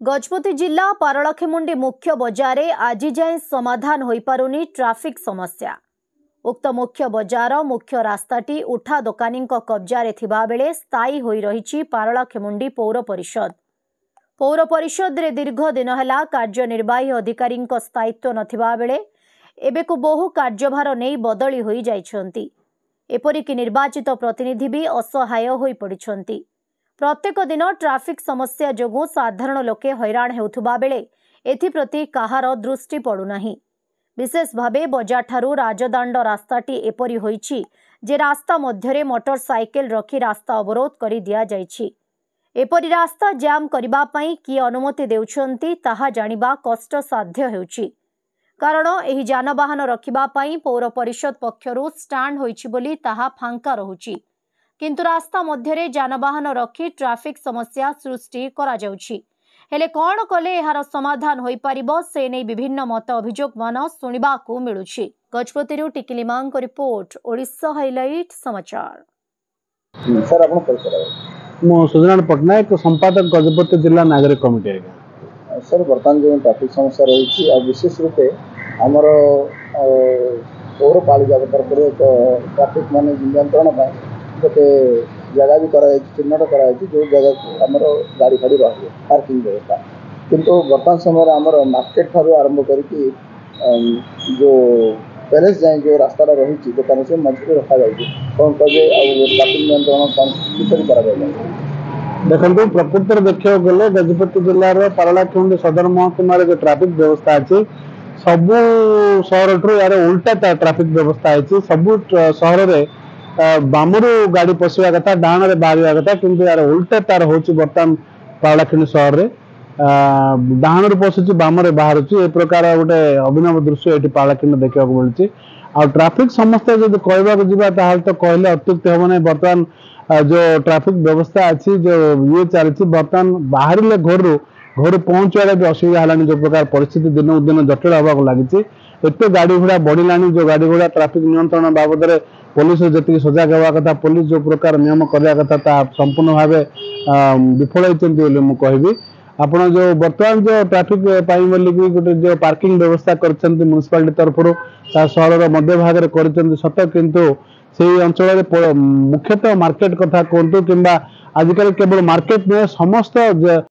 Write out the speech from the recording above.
गजपति जिला पारलाखेमुंडी मुख्य बजार आज जाए समाधान हो पारुनी ट्राफिक समस्या। उक्त मुख्य बजार मुख्य रास्ताटी उठा दोकानी कब्जारे थिबा बेले स्थायी होई रहिछि पारलाखेमुंडी पौर परिषद। पौर परिषद रे दीर्घ दिन है कार्यनिर्वाही अधिकारी स्थायित्व नथिबा बेले एबेको बहु कार्यभार नहीं बदली होई जाइछंती। एपरिक निर्वाचित प्रतिनिधि भी असहाय होई पड़िछंती। प्रत्येक दिन ट्राफिक समस्या जोगु साधारण लोके हैरान हेउथुबा बेले एथिप्रति काहार दृष्टि पड़ुनाही। विशेष भावे बजार ठारू राजदांड रास्ताटी एपरी होईछि जे रास्ता मध्यरे मोटरसाइकेल रखी रास्ता अवरोध करि दिया जाइछि। एपरी रास्ता जाम करिबा पई कि अनुमति देउछंती ताहा जानिबा कष्टसाध्य हेउछि, कारण एही जानवाहन रखिबा पई पौर परिषद पक्षरु स्टांड होईछि बोली ताहा फांका रहुछि, किंतु रास्ता मध्यरे जानवाहन रखी ट्राफिक समस्या सृष्टि करा जाउछि। हेले कौन कले एहार समाधान होई परिबो से नै विभिन्न मत अभियोग मान सुनिबाकू मिलुछि। गजपतिरु टिकिली मांग रिपोर्ट, ओडिशा हाइलाइट समाचार। सर आपण परिचय मो सुजनान पटनायक संपादक गजपति जिला नागरिक कमिटी। सर बर्तमान जो ट्राफिक समस्या रही है विशेष रूपे आमर पौरपालिका तरफ एक ट्राफिक मान नियंत्रण गोटे जगह भी चिन्हट कर जो जगह आमर गाड़ी फाड़ी रही पार्किंग व्यवस्था, किंतु बर्तमान समय आमर मार्केट ठार आरंभ करके जो पैलेस जाए जो रास्ता रही दुकान से मझे रखा जाए कौन कहे ट्राफिक नियंत्रण कौन किपरि देखो प्रकृत देखा गले गजपति जिलार पारलाखेमुंडी सदर महकुमार जो ट्राफिक व्यवस्था अच्छी सबू सहर ठू यार उल्टा ट्राफिक व्यवस्था है। सबू सहर में बामरू गाड़ी पशिया कथा डाण में बाहर कथा, किंतु यार उल्टा तार हो बर्तमान पारलाखेमुंडी सहर में डाण पशुची बाम बाहर ए प्रकार गोटे अभिनव दृश्य ये पारलाखेमुंडी देखा मिलूँ। आ ट्राफिक समस्या जो कहवाक जा तो कहले अत्युक्ति हम नहीं। बर्तमान जो ट्राफिक व्यवस्था अच्छी जो ये चलती बर्तमान बाहर घर पहुंचा भी असुविधा है। जो प्रकार परिस्थिति दिन दिन जटिल होगा लगी एत गाड़ी घोड़ा बढ़ला, जो गाड़ी घोड़ा ट्राफिक नियंत्रण बाबद में पुलिस जी सजग हवा कथा पुलिस जो प्रकार नियम करने कथा संपूर्ण भाव विफल होती मुझे। आपड़ जो बर्तमान जो ट्राफिक बोलिकी गोटे जो पार्किंग व्यवस्था कर म्युनिसिपालिटी तरफ सहर मध्य भाग में कर सत, किंतु से अंचल मुख्यतः मार्केट कथा कहतु कि आजिकल केवल मार्केट नुहे समस्त